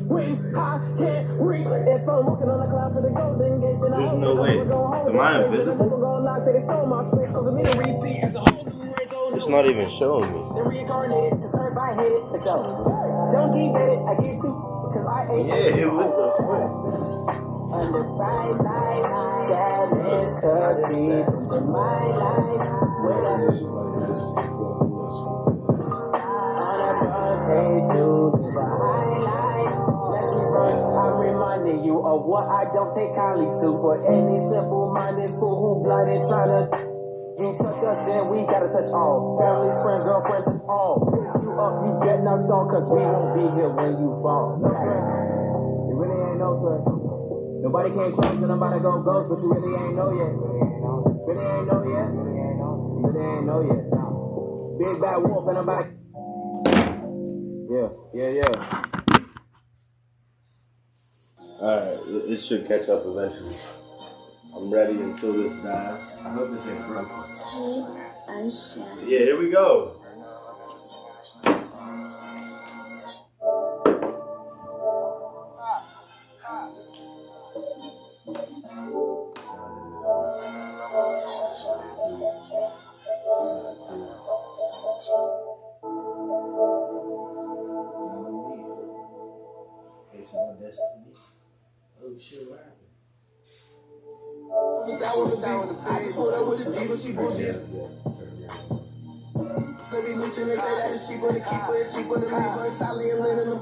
Wings high, can't reach. If I'm walking on the cloud to the golden gates, then there's no way. Am I invisible? It's not even showing me. They're reincarnated, cause everybody hate it, for sure. Don't debate it, I get to, cause I ain't. Yeah, what the fuck? Under bright lights, sadness cuts deep into my life. On a front page news is a highlight. Let's reverse, I'm reminding you of what I don't take kindly to. For any simple-minded fool who blinded trying to you touch us, then we gotta touch all. Families, friends, girlfriends, and all. If you up, you get no stone, cause we won't be here when you fall. It really ain't no threat. Nobody came close and I'm about to go ghost, but you really ain't know yet. Really ain't know yet. Really ain't know yet. Big bad wolf and I'm about to... Yeah. Alright, it should catch up eventually. I'm ready until this dies. I hope this ain't broken. Yeah, here we go. It's my destiny. Oh shit, what happened? I just pulled up with a diva, she bullshit. Let me mention and say that she would keep her, she would leave her Italian linen.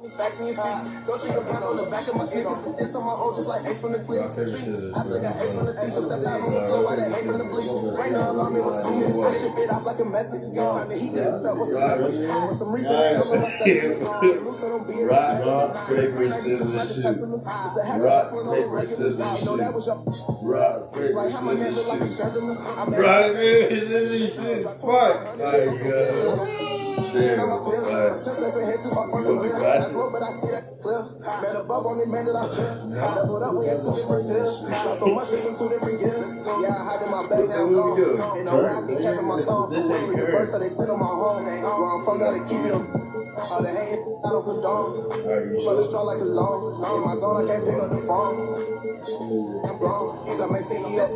Facts in your speech. Don't you come on the back of my sneakers. This on my own, just like Ace from the Queen. I still got Ace from the teacher. Stepped out on the floor, I done Ace from the bleach. Right now, alarm it was 2 minutes. Set shit bit off like a message. Time to heat it up with some reason. All of my seconds. Rock, paper, scissors, shoot. Rock, paper, scissors, shoot. Rock, paper, scissors, shoot. Rock, paper, scissors, shoot. Fuck. My God. Damn. But I see that clear. Met a bub on the man that I feel. I leveled up, we had 2 different tiers. So much in 2 different years. Yeah, I hide in my bag now, I'm gone. Ain't no way I can carry my song. Waiting for the bird till they sit on my home. Where I'm from, gotta keep you. All the hate, I don't condone. But it's strong like a long. In my zone, I can't pick up the phone. I'm gone. He's on my CEO.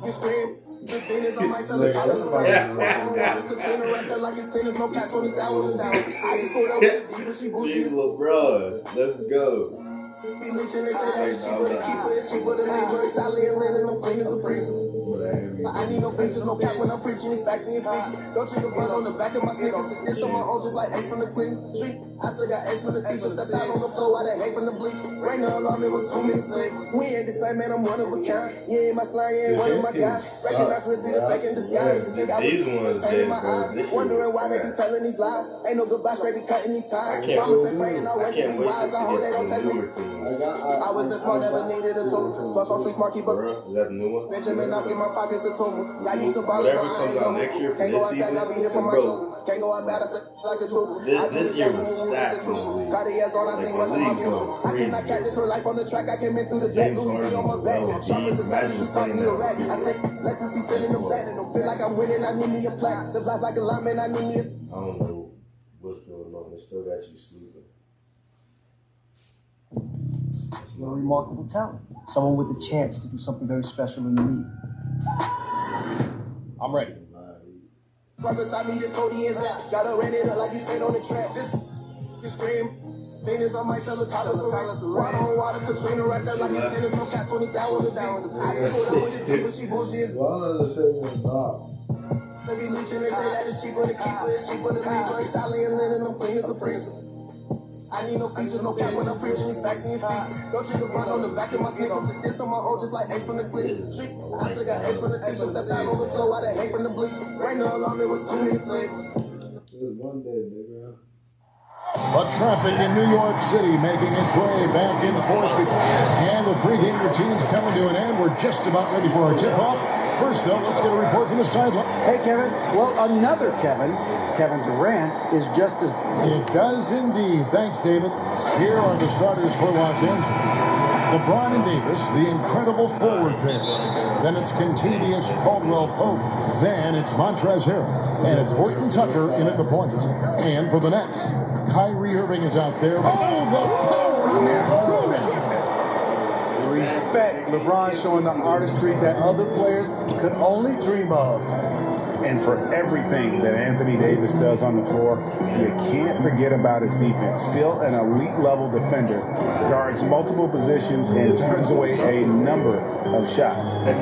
You scream. This thing is on my cellar. I just Katrina right there like it's tennis. No cap 20,000 down. I just pulled up with the diva, she bougie. Bro, let's go. Be lynching and say that she would've keep it. She would've leave her Italian linen. I'm clean as a priest. I need no features, no cap when I'm preaching. These facts in your speech. Don't you can run on the back of my sneakers. This on my own, just like Ace from the Queen Street. I still got Ace from the teacher. Stepped out on the floor, I done hate from the bleach. Right now, alarm it was 2 minutes late. We ain't the same, man. I'm one of a kind. You ain't my slime, you ain't one of my guys. Recognize risky, the fake in disguise. Think I was pain in my eyes. Wondering why they be telling these lies. Ain't no goodbye, straight be cutting these ties. Promise and praying, no way to be wise. I hope they don't test me. I was the smart, never needed a tool. Plus, I'm street smart, keep up. Is that the new one? Benjamin, I get my pockets a tumor. I used to bother my eyes. Can't go outside, I'll be here for my truth. Can't go out bad, I said like a truth. This year was stacked. Cartier's on, I see what my future. I cannot catch this for life on the track. I came in through the back, Louis V on my back. Sharpest as I just cost me a rack. I said, let's see sending them sending them. Feel like I'm winning, I need me a plaque. Live life like a lineman, I need me a... I don't know what's going on. It still got you sleeping. It's a remarkable talent. Someone with the chance to do something very special in the league. I'm ready. Right beside me, this Cody is out. Gotta ran it up like he's staying on the track. This scream. Venus on my cellar, colors of water on water. Katrina right there like it's tennis. No cap 20,000 down. I just pulled up with the diva, she bullshit. Why does it say you're not? They be lynching and say that she would've keep her, she would've leave her Italian linen. I'm clean as a priest. I need no features, no cap when I'm preaching these facts in your speech. Don't you can run on the back of my sneakers. This on my own, just like Ace from the Queen Street. I still got Ace from the teacher. Stepped out on the floor, I done hate from the bleach. Right now, alarm it was 2 minutes late. One day, nigga. The traffic in New York City making its way back and forth. And the pregame routine's coming to an end. We're just about ready for our tip-off. First, though, let's get a report from the sideline. Hey, Kevin. Well, another Kevin. Kevin Durant is just as... It does indeed. Thanks, David. Here are the starters for Los Angeles. LeBron and Davis, the incredible forward pair. Then it's Contavious Caldwell-Pope. Then it's Montrezl Harrell. And it's Horton Tucker in at the point. And for the Nets, Kyrie Irving is out there. Oh, the power! Respect. LeBron showing the artistry that other players could only dream of. And for everything that Anthony Davis does on the floor, you can't forget about his defense. Still an elite level defender, guards multiple positions and turns away a number of shots. James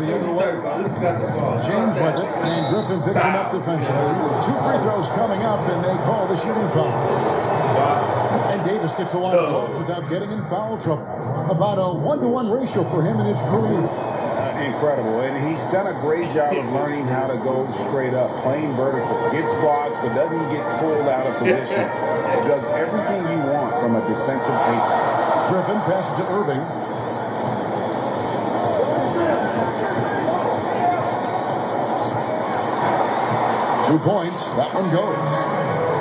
with it, and Griffin picks him up defensively. 2 free throws coming up, and they call the shooting foul. And Davis gets a lot of calls without getting in foul trouble. About a 1-to-1 ratio for him in his career. Incredible, and he's done a great job of learning how to go straight up, playing vertical, gets blocks but doesn't get pulled out of position. Does everything you want from a defensive eight. Griffin passes to Irving. Two points, that one goes.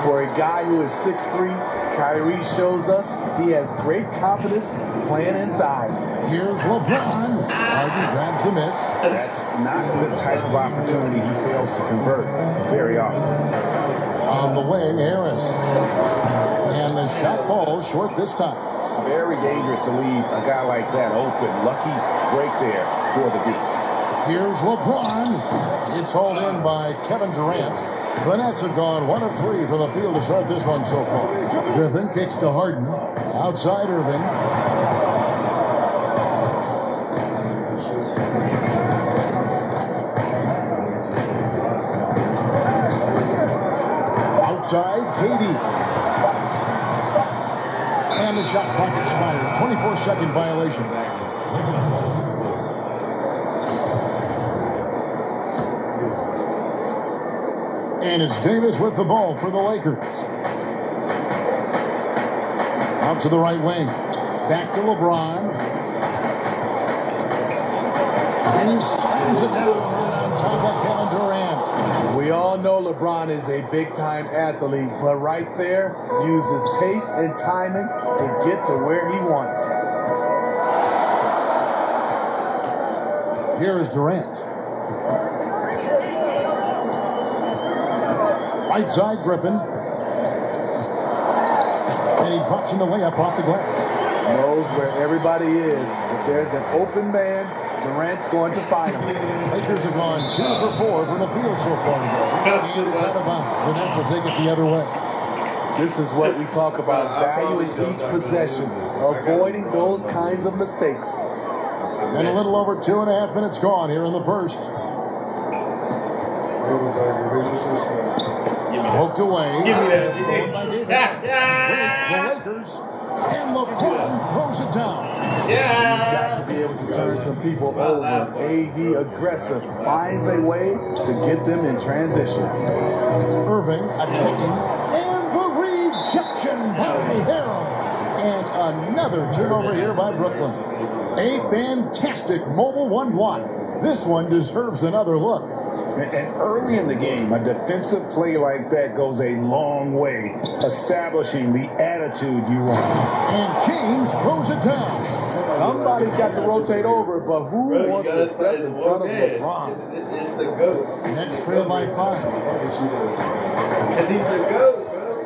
For a guy who is 6'3", Kyrie shows us he has great confidence playing inside. Here's LeBron. Harden grabs the miss. That's not the type of opportunity he fails to convert very often. On the wing, Harris. And the shot falls short this time. Very dangerous to leave a guy like that open. Lucky break there for the deep. Here's LeBron. It's hauled in by Kevin Durant. The Nets have gone 1 of 3 from the field to start this one so far. Griffin kicks to Harden. Outside Irving. Outside, Katie. And the shot clock expires. 24-second violation. And it's Davis with the ball for the Lakers. Out to the right wing. Back to LeBron. And he slams it down right on top of Kevin Durant. We all know LeBron is a big-time athlete, but right there, uses pace and timing to get to where he wants. Here is Durant. Right side, Griffin. And he drops in the layup off the glass. Knows where everybody is. If there's an open man, Durant's going to find him. Lakers have gone 2 for 4 from the field so far today. And it's out of bounds. The Nets will take it the other way. This is what we talk about, valuing each possession, avoiding those kinds of mistakes. And a little over 2.5 minutes gone here in the first. Poked away. Give me that. The Lakers. And LeBron throws it down. You've got to be able to turn some people over. AD aggressive. Finds a way to get them in transition. Irving attacking. And the rejection by Harrell. And another turnover here by Brooklyn. A fantastic mobile 1 block. This one deserves another look. And early in the game, a defensive play like that goes a long way, establishing the attitude you want. And James throws it down. Somebody's got to rotate over, but who wants to step in front of LeBron? It's the GOAT. Nets trail by 5. Because he's the GOAT, bro.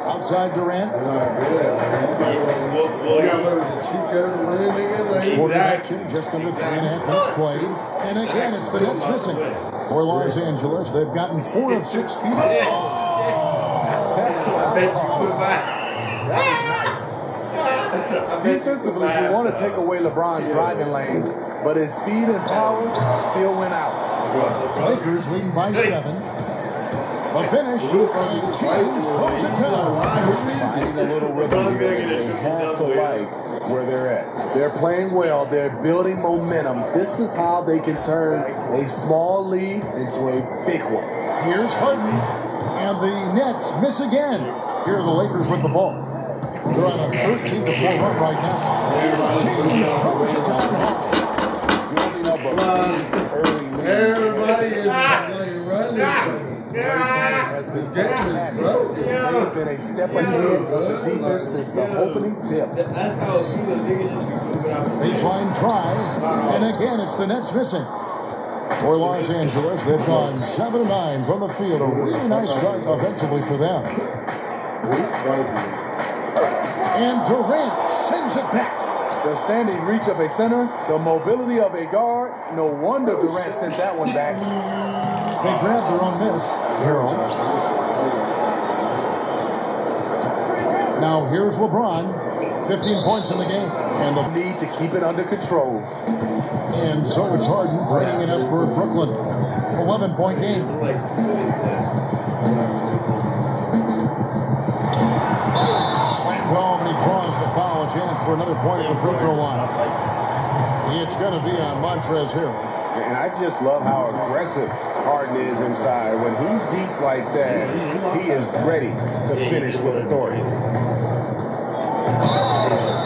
Outside Durant. They're not good, man. You got to the cheap guy to win, nigga. Like, Exactly. Just under 3.5 minutes played. And again, it's the Nets missing. For Los Angeles, they've gotten 4 of 6 feet. I bet you put back. Defensively, you want to take away LeBron's driving lanes, but his speed and power still went out. Lakers leading by 7. A finish. And James throws it down. Finding a little rhythm here. They have to like where they're at. They're playing well. They're building momentum. This is how they can turn a small lead into a big one. Here's Harden. And the Nets miss again. Here are the Lakers with the ball. They're on a 13-4 run right now. James throws it down. Building up a early lead. Everybody is like running. This game is broken. they've been a step ahead of the defense since the opening tip. That's how you know, niggas just be moving out the way. Baseline try, and again it's the Nets missing. For Los Angeles, they've gone 7 of 9 from the field. A really nice start offensively for them. And Durant sends it back. The standing reach of a center, the mobility of a guard. No wonder Durant sent that one back. They grabbed their own miss. Harold. Now here's LeBron. 15 points in the game. And the Need to keep it under control. And so it's Harden bringing it up for Brooklyn. 11-point game. Slam home, and he draws the foul. A chance for another point at the free throw line. It's going to be on Montrezl Harrell. And I just love how aggressive Harden is inside. When he's deep like that, he is ready to finish with authority.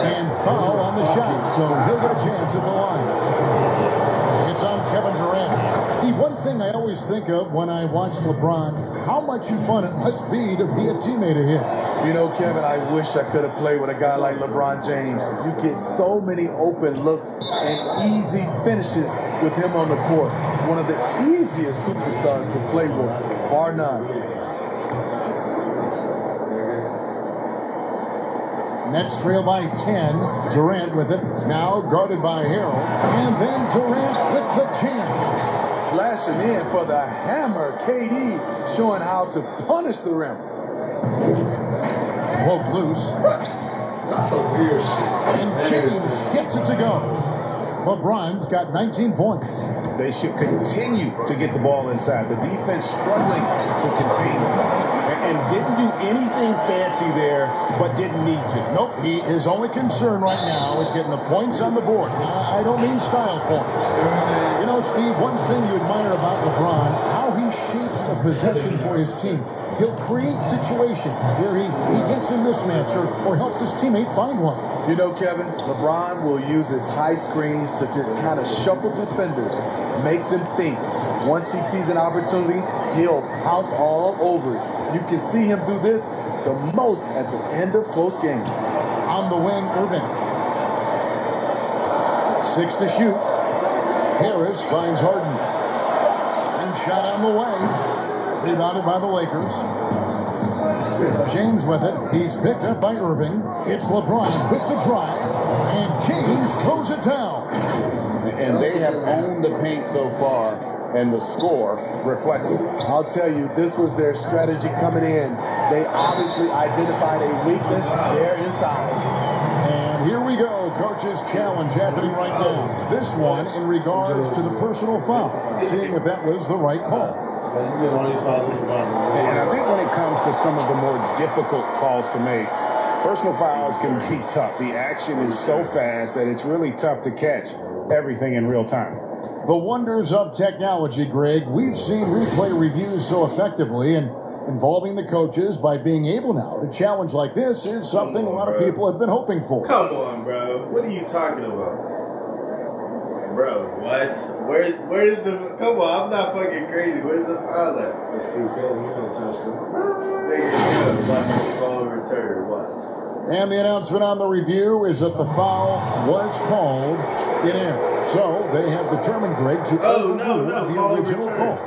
And foul on the shot, so he'll get a chance at the line. It's on Kevin Durant. The one thing I always think of when I watch LeBron, how much fun it must be to be a teammate of his. You know, Kevin, I wish I could have played with a guy like LeBron James. You get so many open looks and easy finishes with him on the court. One of the easiest superstars to play with, bar none. Nets trail by 10. Durant with it. Now guarded by Harrell. And then Durant with the jam. Slashing in for the hammer. KD showing how to punish the rim. Poked loose. That's some weird shit. And James gets it to go. LeBron's got 19 points. They should continue to get the ball inside. The defense struggling to contain them. And didn't do anything fancy there, but didn't need to. Nope, his only concern right now is getting the points on the board. I don't mean style points. You know, Steve, one thing you admire about LeBron, how he shapes a possession for his team. He'll create situations where he gets a mismatch or helps his teammate find one. You know, Kevin, LeBron will use his high screens to just kind of shuffle defenders, make them think. Once he sees an opportunity, he'll pounce all over it. You can see him do this the most at the end of close games. On the wing, Irving. 6 to shoot. Harris finds Harden. And shot on the way. Rebounded by the Lakers. James with it. He's picked up by Irving. It's LeBron with the drive. And James throws it down. And they have owned the paint so far. And the score reflects it. I'll tell you, this was their strategy coming in. They obviously identified a weakness there inside. And here we go. Coach's challenge happening right now. This one in regards to the personal foul. Seeing if that was the right call. And I think when it comes to some of the more difficult calls to make, personal fouls can be tough. The action is so fast that it's really tough to catch everything in real time. The wonders of technology, Greg. We've seen replay reviews so effectively, and involving the coaches by being able now to challenge like this is something a lot of people have been hoping for. Come on, bro. What are you talking about? Bro, what? Where's the... Come on, I'm not fucking crazy. Where's the foul at? It's too good. You don't touch them. Nigga, watch the ball return. Watch. And the announcement on the review is that the foul was called in air. So they have determined, Greg, to overrule the original call.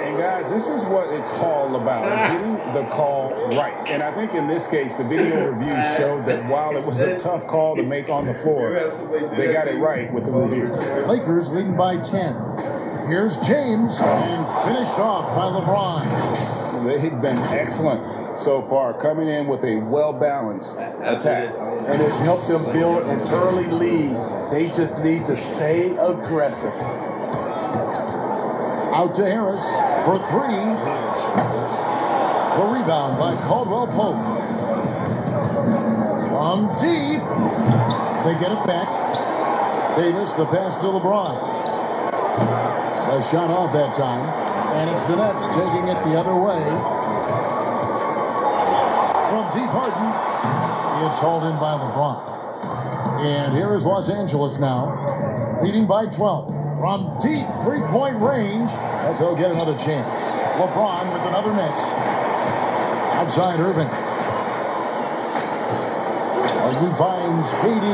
And guys, this is what it's all about, getting the call right. And I think in this case, the video review showed that while it was a tough call to make on the floor, they got it right with the review. Lakers leading by 10. Here's James, and finished off by LeBron. They've been excellent so far, coming in with a well-balanced attack. And it's helped them build an early lead. They just need to stay aggressive. Out to Harris for 3. The rebound by Caldwell Pope. From deep. They get it back. Davis, the pass to LeBron. A shot off that time. And it's the Nets taking it the other way. From deep, Harden. It's hauled in by LeBron. And here is Los Angeles now, leading by 12. From deep three-point range, they'll get another chance. LeBron with another miss. Out outside Irving. Harden finds KD.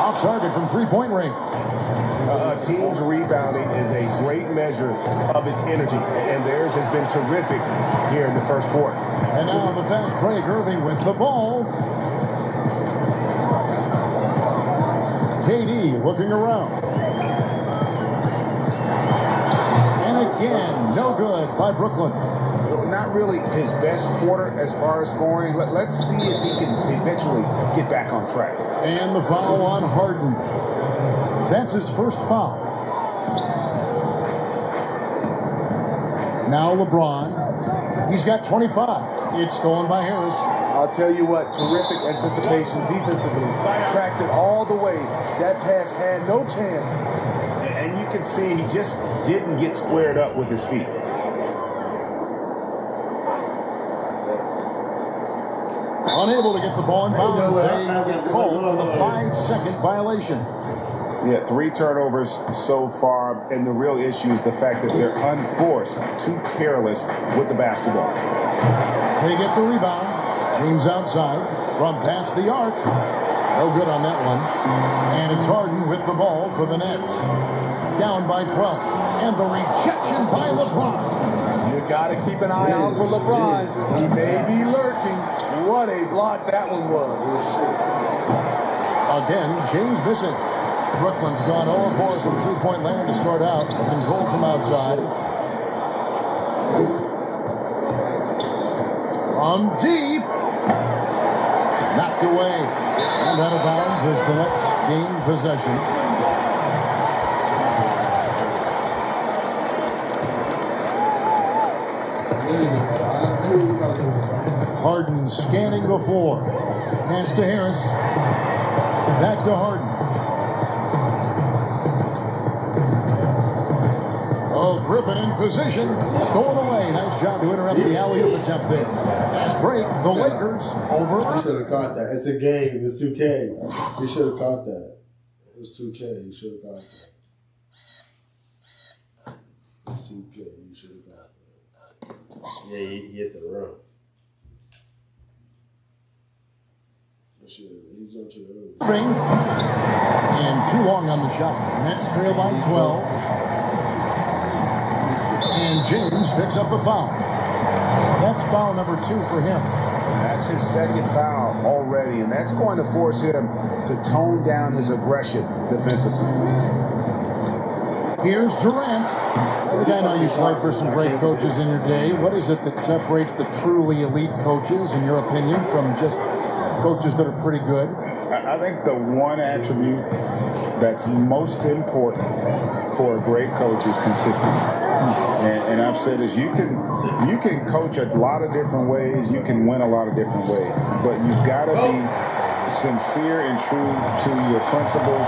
Off target from three-point range. A team's rebounding is a great measure of its energy, and theirs has been terrific here in the first quarter. And now the fast break. Irving with the ball. KD looking around. And again, no good by Brooklyn. Not really his best quarter as far as scoring. Let's see if he can eventually get back on track. And the foul on Harden. That's his first foul. Now LeBron. He's got 25. It's stolen by Harris. I'll tell you what, terrific anticipation defensively. Tracked it all the way. That pass had no chance. And you can see he just didn't get squared up with his feet. Unable to get the ball in bounds. They get called for the 5-second violation. Yeah, 3 turnovers so far, and the real issue is the fact that they're unforced, too careless with the basketball. They get the rebound. James outside from past the arc. No good on that one. And it's Harden with the ball for the Nets. Down by 12. And the rejection by LeBron. You got to keep an eye out for LeBron. He may be lurking. What a block that one was. Again, James missing. Brooklyn's gone 0-4 from three-point land to start out. Control from outside. From deep. Knocked away. And out of bounds as the Nets gain possession. Harden scanning the floor. Pass to Harris. Back to Harden. Oh, Griffin in position. Stolen away. Nice job to interrupt the alley-oop attempt there. Fast break. The Lakers over. He should have caught that. It's a game. It's 2K. He should have caught that. It's 2K. He should have caught that. It's 2K. He should have caught that. Yeah, he hit the rim. He jumped to the rim. And too long on the shot. Nets trail by 12. And James picks up the foul. That's foul number 2 for him. That's his second foul already, and that's going to force him to tone down his aggression defensively. Here's Durant. I know you played for some great coaches in your day. What is it that separates the truly elite coaches, in your opinion, from just coaches that are pretty good? I think the one attribute that's most important for a great coach is consistency. And I've said this, you can coach a lot of different ways, you can win a lot of different ways, but you've got to be sincere and true to your principles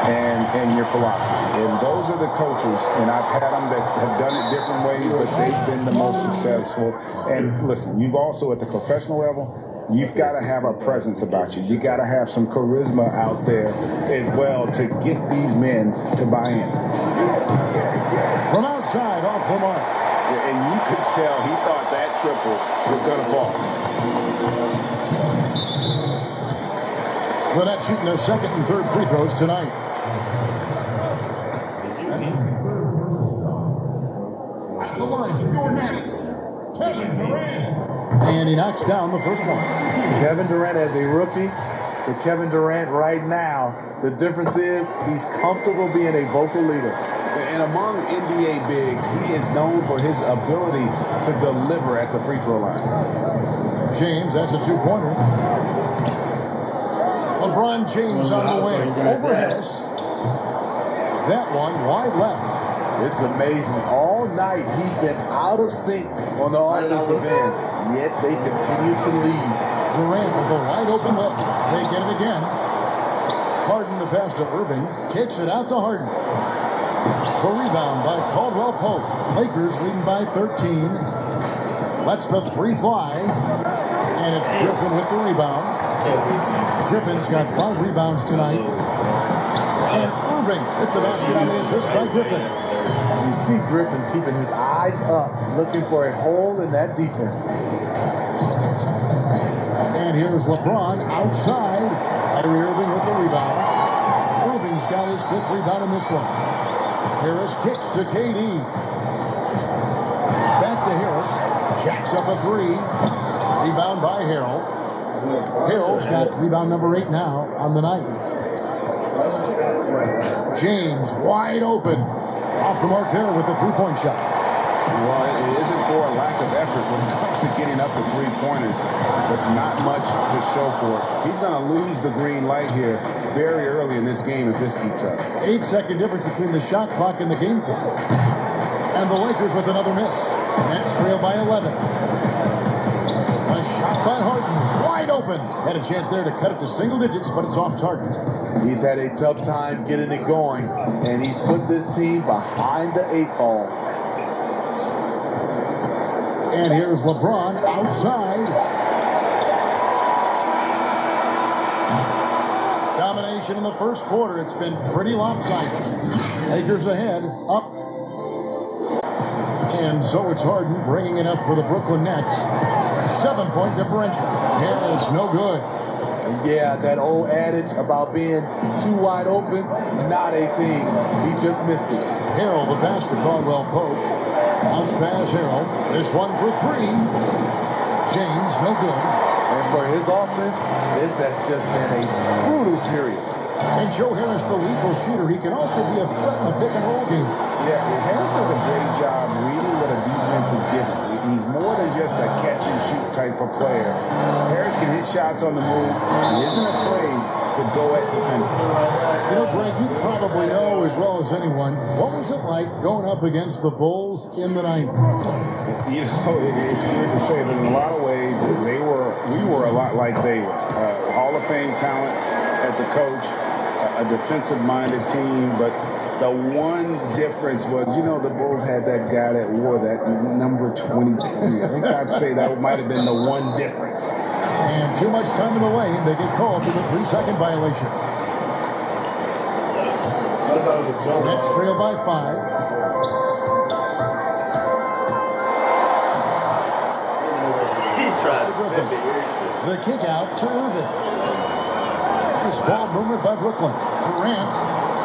and your philosophy. And those are the coaches, and I've had them that have done it different ways, but they've been the most successful. And listen, you've also at the professional level, you've got to have a presence about you. You got to have some charisma out there as well to get these men to buy in. From outside, off the mark. Yeah, and you could tell he thought that triple was going to fall. The Nets shooting their second and third free throws tonight. At the line, your Nets, Kevin Durant. And he knocks down the first one. Kevin Durant as a rookie to Kevin Durant right now. The difference is he's comfortable being a vocal leader. And among NBA bigs, he is known for his ability to deliver at the free throw line. James, that's a two-pointer. LeBron James on the wing. Over Harris. That one wide left. It's amazing. All night he's been out of sync on the offensive end, yet they continue to lead. Durant with a wide open look. They get it again. Harden the pass to Irving. Kicks it out to Harden. The rebound by Caldwell Pope. Lakers leading by 13. Lets the three fly. And it's Griffin with the rebound. Griffin's got 5 rebounds tonight. And Irving hit the basket on the assist by Griffin. You see Griffin keeping his eyes up, looking for a hole in that defense. here's LeBron outside. Kyrie Irving with the rebound. Irving's got his 5th rebound in this one. Harris kicks to KD. Back to Harris. Jacks up a 3. Rebound by Harrell. Harrell's got rebound number 8 now on the night. James wide open. Off the mark there with the 3-point shot. Well, it isn't for a lack of effort when it comes to getting up the 3-pointers, but not much to show for it. He's going to lose the green light here very early in this game if this keeps up. 8-second difference between the shot clock and the game clock. And the Lakers with another miss. Nets trail by 11. A shot by Harden, wide open. Had a chance there to cut it to single digits, but it's off target. He's had a tough time getting it going, and he's put this team behind the 8 ball. And here's LeBron outside. Domination in the first quarter. It's been pretty lopsided. Lakers ahead, up. And so it's Harden bringing it up for the Brooklyn Nets. 7-point differential. Harris no good. And yeah, that old adage about being too wide open, not a thing. He just missed it. Harrell, the pass to Caldwell Pope. Bounce pass Harrell. This one for 3. James, no good. And for his offense, this has just been a brutal period. And Joe Harris, the lethal shooter, he can also be a threat in the pick-and-roll game. Yeah, Harris does a great job reading what a defense is given. He's more than just a catch-and-shoot type of player. Harris can hit shots on the move. He isn't afraid to go at defenders. You know, Greg, you probably know as well as anyone, what was it like going up against the Bulls in the 90s? You know, it's weird to say, but in a lot of ways, we were a lot like they were. Hall of Fame talent at the coach, a defensive-minded team, but the one difference was, you know, the Bulls had that guy that wore that number 23. I think I'd say that might have been the one difference. And too much time in the lane, they get called for the 3-second violation. Nets trail by 5. The kick out to Irving. Nice ball movement by Brooklyn. Durant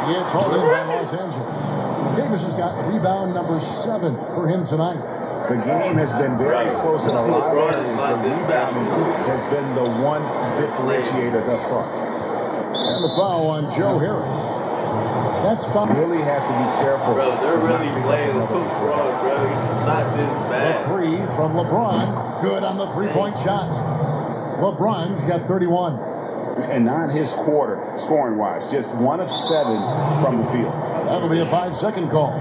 gets hauled in by Los Angeles. Davis has got rebound number 7 for him tonight. The game has been very close in a lot of areas. The rebounding has been the one differentiator thus far. And the foul on Joe Harris. That's foul. Really have to be careful. Bro, they're really playing the hoop wrong, bro. It's not this bad. The 3 from LeBron. Good on the 3-point shot. LeBron's got 31. And not his quarter, scoring-wise. Just 1 of 7 from the field. That'll be a 5-second call.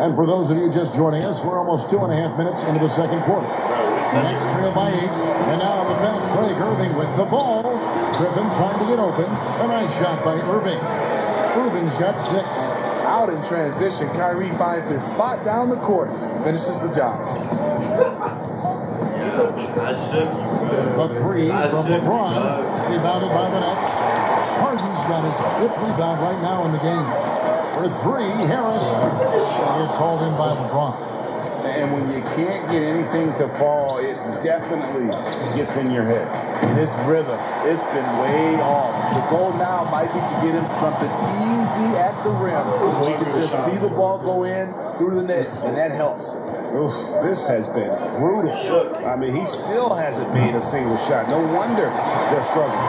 And for those of you just joining us, we're almost 2.5 minutes into the second quarter. Nets trail by 8. And now the fast break. Irving with the ball. Griffin trying to get open. A nice shot by Irving. Irving's got 6. Out in transition, Kyrie finds his spot down the court. Finishes the job. I shook you, bro. A 3 from LeBron. Rebounded by the Nets. Harden's got his 5th rebound right now in the game. For 3, Harris gets hauled in by LeBron. And when you can't get anything to fall, it definitely gets in your head. In his rhythm, it's been way off. The goal now might be to get him something easy at the rim. So he can just see the ball go in through the net, and that helps. Oof, this has been brutal. I mean, he still hasn't made a single shot. No wonder they're struggling.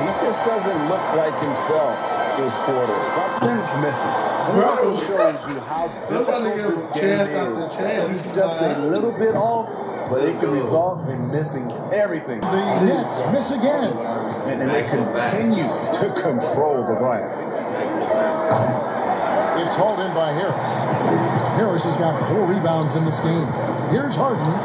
He just doesn't look like himself this quarter. Something's missing. It also shows you how difficult this game is. He's just a little bit off, but it can result in missing everything. The Nets miss again. And they continue to control the glass. It's hauled in by Harris. Harris has got 4 rebounds in this game. Here's Harden.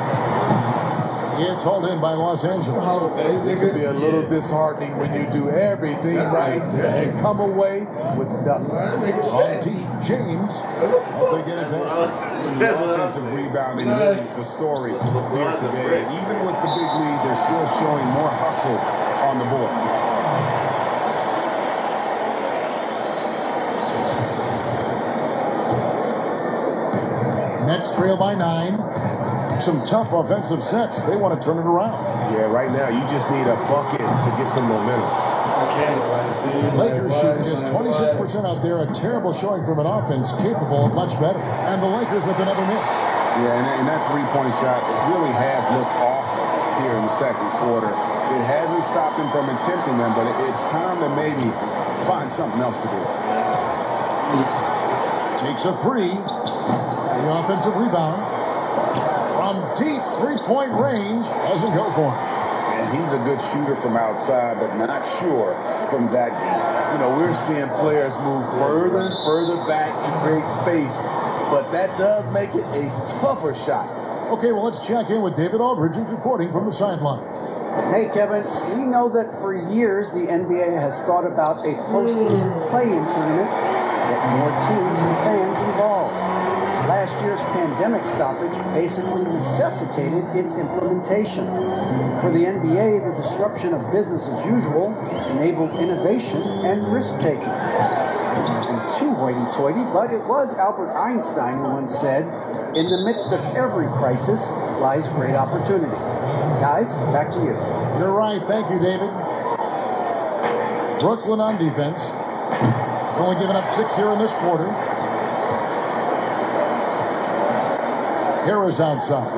It's hauled in by Los Angeles. It can be a little disheartening when you do everything right and come away with nothing. On T, James. They get it back. The offensive rebounding really the story here today. Even with the big lead, they're still showing more hustle on the board. Nets trail by 9. Some tough offensive sets. They want to turn it around. Yeah, right now you just need a bucket to get some momentum. Lakers shooting just 26% out there. A terrible showing from an offense capable of much better. And the Lakers with another miss. Yeah, and that three-point shot really has looked awful here in the second quarter. It hasn't stopped him from attempting them, but it's time to maybe find something else to do. Takes a 3. The offensive rebound. From deep three-point range, doesn't go for him. And he's a good shooter from outside, but not sure from that deep. You know, we're seeing players move further and further back to create space, but that does make it a tougher shot. Okay, well, let's check in with David Aldridge, who's reporting from the sidelines. Hey, Kevin, we know that for years the NBA has thought about a postseason play-in tournament, get more teams and fans involved. Last year's pandemic stoppage basically necessitated its implementation. For the NBA, the disruption of business as usual enabled innovation and risk-taking. And too hoity-toity, but it was Albert Einstein who once said, "In the midst of every crisis lies great opportunity." Guys, back to you. You're right. Thank you, David. Brooklyn on defense. Only giving up 6 here in this quarter. Harris outside.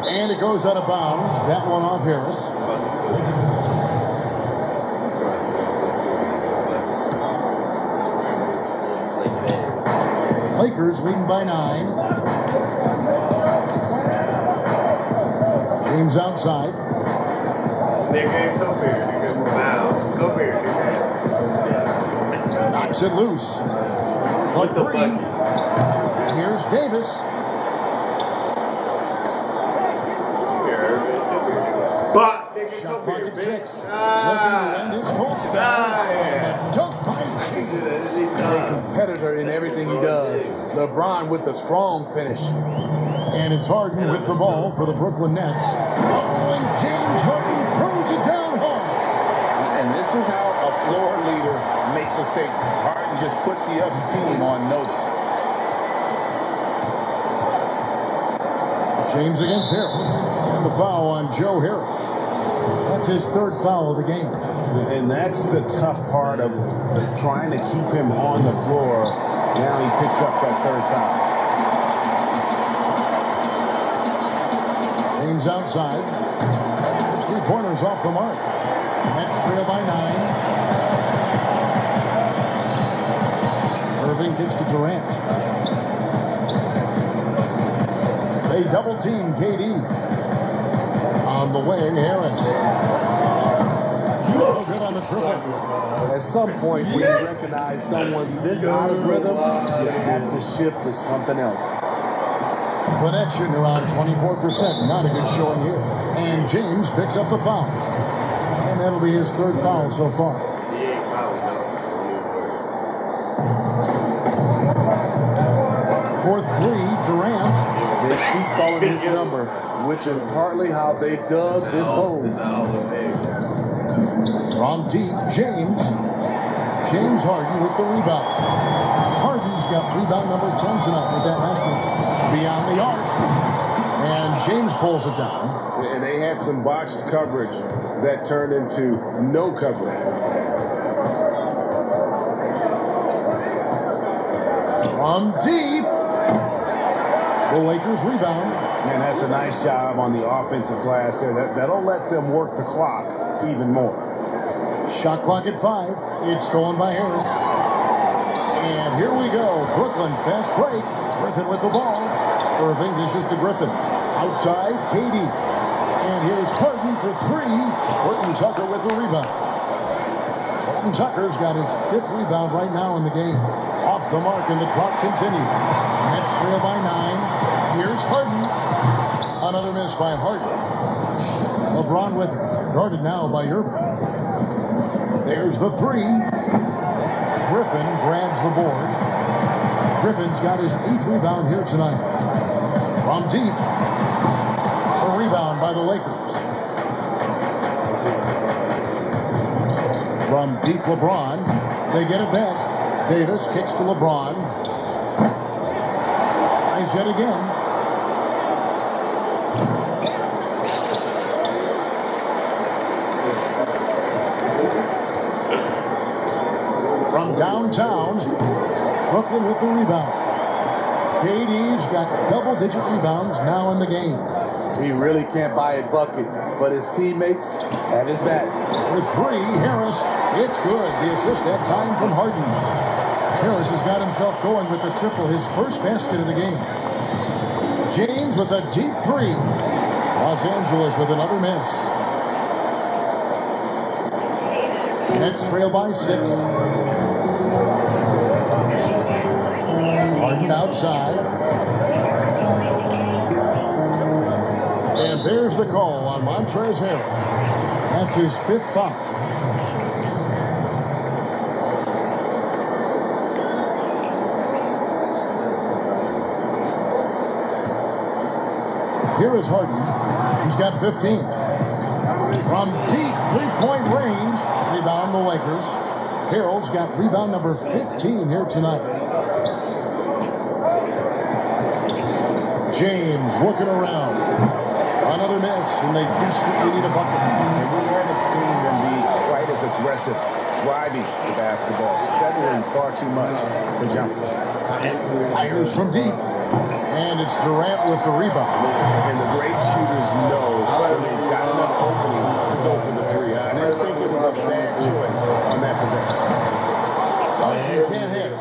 And it goes out of bounds. That one off Harris. Lakers leading by 9. James outside. Nigga, come here, nigga. Bounce. Come here, nigga. Knocks it loose. What the 3. fuck? Here's Davis. But nigga, Shot come clock here, at bitch. 6. Looking to end his cold spell. Yeah. Dunk by James. Competitor in everything he does. LeBron with a strong finish. And it's Harden with the ball for the Brooklyn Nets. Oh, and James Harden throws it down hard. And this is how a floor leader makes a statement. Harden just put the other team on notice. James against Harris. And the foul on Joe Harris. That's his 3rd foul of the game. And that's the tough part of trying to keep him on the floor. Now he picks up that 3rd foul. James outside. 3-pointers off the mark. Nets trail by 9. Irving kicks to Durant. They double team KD. On the wing, Harris. So good on the triple. At some point, when you recognize someone's this out of rhythm, you have to shift to something else. Burnett shooting around 24%. Not a good showing here. And James picks up the foul. And that'll be his 3rd foul so far. For 3, Durant. They keep calling his number, which is partly how they dug this hole. From deep, James. James Harden with the rebound. Harden's got rebound number 10 tonight with that last one. Beyond the arc. And James pulls it down. And they had some botched coverage that turned into no coverage. From deep. The Lakers rebound. And that's a nice job on the offensive glass there. That'll let them work the clock even more. Shot clock at 5. It's stolen by Harris. And here we go. Brooklyn fast break. Griffin with the ball. Irving dishes to Griffin. Outside, KD. And here's Harden for 3. Horton Tucker with the rebound. Horton Tucker's got his 5th rebound right now in the game. Off the mark, and the clock continues. Nets trail by 9. Here's Harden. Another miss by Harden. LeBron with it. Guarded now by Irving. There's the 3. Griffin grabs the board. Griffin's got his 8th rebound here tonight. From deep. A rebound by the Lakers. From deep, LeBron. They get it back. Davis kicks to LeBron. tries yet again. From downtown, Brooklyn with the rebound. KD's got double-digit rebounds now in the game. He really can't buy a bucket, but his teammates have his back. With three, Harris, it's good. The assist that time from Harden. Harris has got himself going with the triple, his first basket of the game. James with a deep three. Los Angeles with another miss. Nets trail by 6. Harden outside. And there's the call on Montrezl Harrell. That's his 5th foul. Here is Harden. He's got 15. From deep three-point range, rebound the Lakers. Harrell's got rebound number 15 here tonight. James working around. Another miss, and they desperately need a bucket. And we haven't seen them be quite as aggressive, driving the basketball, settling far too much for jumpers. Tigers from deep. And it's Durant with the rebound. And the great shooters know when they've got enough opening to go for the three. I didn't think it was a bad choice on that possession. You can't hit.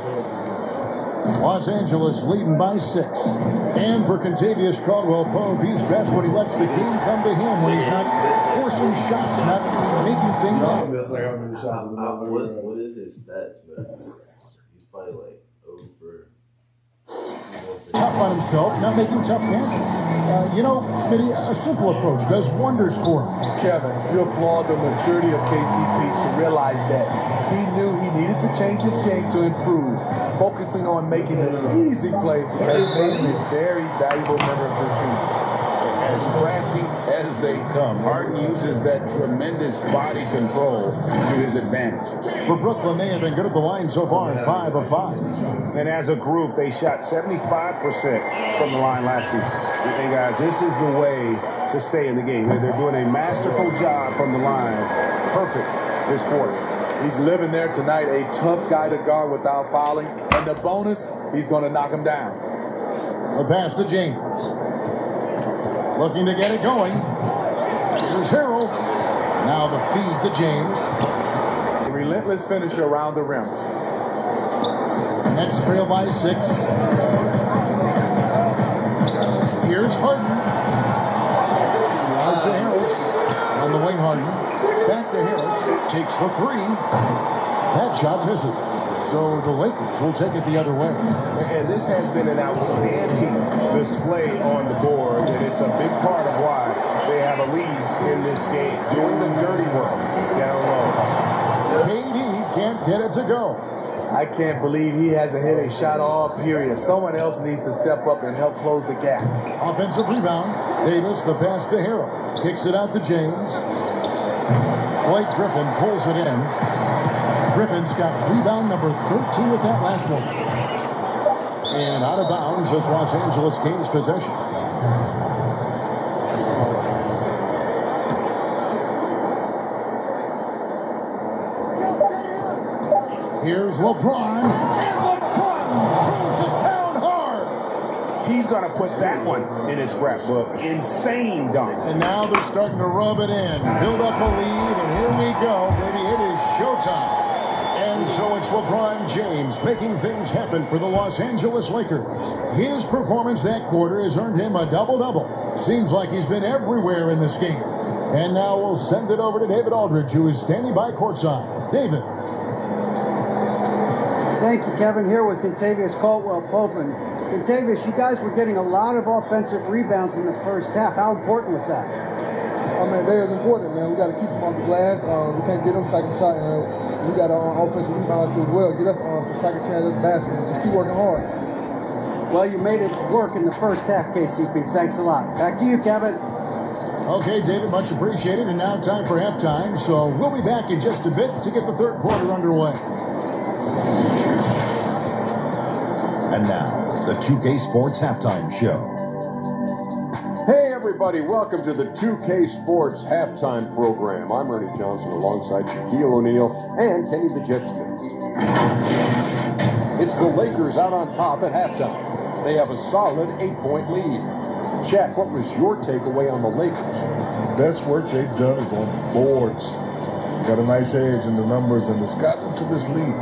Los Angeles leading by 6. And for Contavious Caldwell-Pope, he's best when he lets the game come to him, when he's not forcing shots, not making things. What is his stats, man? He's probably like over. Tough on himself, not making tough passes. Smitty, a simple approach does wonders for him. Kevin, you applaud the maturity of KCP to realize that he knew he needed to change his game to improve, focusing on making an easy play has made him a very valuable member of this team. As crafty as they come, Harden uses that tremendous body control to his advantage. For Brooklyn, they have been good at the line so far, 5 of 5. And as a group, they shot 75% from the line last season. And guys, this is the way to stay in the game. They're doing a masterful job from the line. Perfect this quarter. He's living there tonight, a tough guy to guard without fouling. And the bonus, he's going to knock him down. The pass to James. Looking to get it going. Here's Harrell. Now the feed to James. A relentless finisher around the rim. Nets trail by 6. Here's Harden. Out to Harris. On the wing, Harden. Back to Harris. Takes the 3. That shot misses. So the Lakers will take it the other way. And this has been an outstanding display on the board, and it's a big part of why they have a lead in this game, doing the dirty work down low. KD can't get it to go. I can't believe he hasn't hit a shot all period. Someone else needs to step up and help close the gap. Offensive rebound. Davis, the pass to Harrell. Kicks it out to James. Blake Griffin pulls it in. Griffin's got rebound number 13 with that last one. And out of bounds as Los Angeles gains possession. Here's LeBron. And LeBron throws it down hard. He's going to put that one in his scrapbook. Insane dunk. And now they're starting to rub it in. Build up a lead, and here we go, baby. It is showtime. And so it's LeBron James making things happen for the Los Angeles Lakers. His performance that quarter has earned him a double-double. Seems like he's been everywhere in this game. And now we'll send it over to David Aldridge, who is standing by courtside. David. Thank you, Kevin. Here with Contavious Caldwell-Pope. And Contavious, you guys were getting a lot of offensive rebounds in the first half. How important was that? I mean, that is important, man. We got to keep them off the glass. We can't get them second shot. We got our offensive rebounds as well. Get us some second chance at the basket. Just keep working hard. Well, you made it work in the first half, KCP. Thanks a lot. Back to you, Kevin. Okay, David, much appreciated. And now time for halftime. So we'll be back in just a bit to get the third quarter underway. And now, the 2K Sports Halftime Show. Hey everybody, welcome to the 2K Sports Halftime Program. I'm Ernie Johnson alongside Shaquille O'Neal and Kenny the Jet Smith. It's the Lakers out on top at halftime. They have a solid 8-point lead. Shaq, what was your takeaway on the Lakers? Best work they've done is on the boards. Got a nice edge in the numbers, and it's got them to this lead.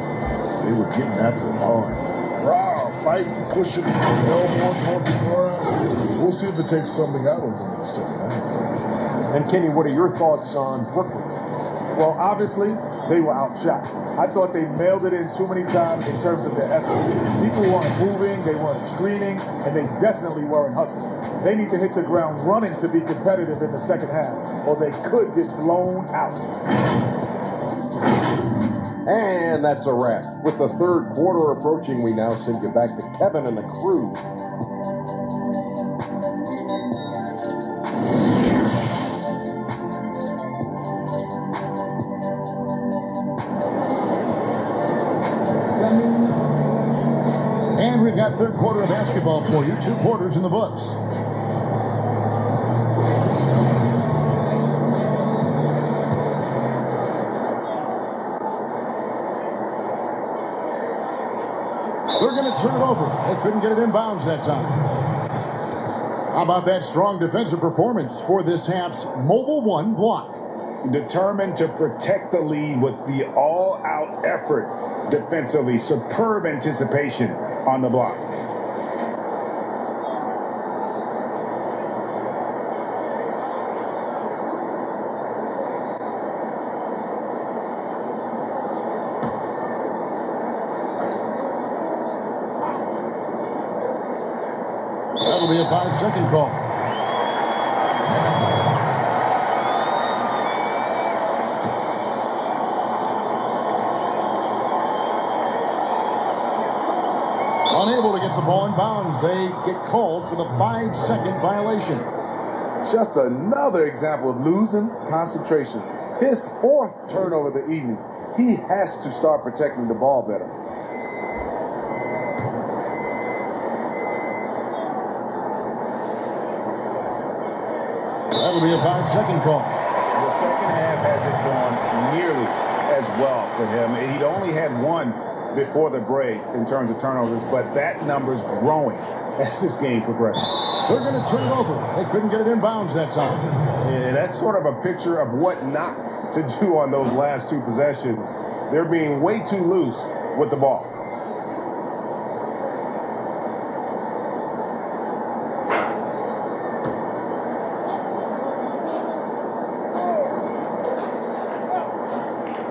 They were getting after it hard. Raw, fighting, pushing, elbowing, throwing people around. We'll see if it takes something out of them in the second half. And Kenny, what are your thoughts on Brooklyn? Well, obviously, they were outshot. I thought they mailed it in too many times in terms of their effort. People weren't moving, they weren't screening, and they definitely weren't hustling. They need to hit the ground running to be competitive in the second half, or they could get blown out. And that's a wrap. With the third quarter approaching, we now send you back to Kevin and the crew. And we've got third quarter of basketball for you. 2 quarters in the books. They're going to turn it over. They couldn't get it in bounds that time. How about that strong defensive performance for this half's Mobile One block? Determined to protect the lead with the all-out effort defensively. Superb anticipation on the block. That'll be a 5-second call. Unable to get the ball in bounds, they get called for the 5-second violation. Just another example of losing concentration. His 4th turnover of the evening. He has to start protecting the ball better. That'll be a 5-second call. The second half hasn't gone nearly as well for him. He'd only had 1 before the break in terms of turnovers, but that number's growing as this game progresses. They're going to turn it over. They couldn't get it in bounds that time. And that's sort of a picture of what not to do on those last 2 possessions. They're being way too loose with the ball.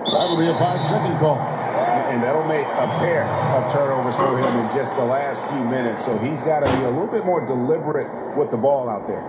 That'll be a 5-second call. And that'll make a pair of turnovers for him in just the last few minutes. So he's got to be a little bit more deliberate with the ball out there.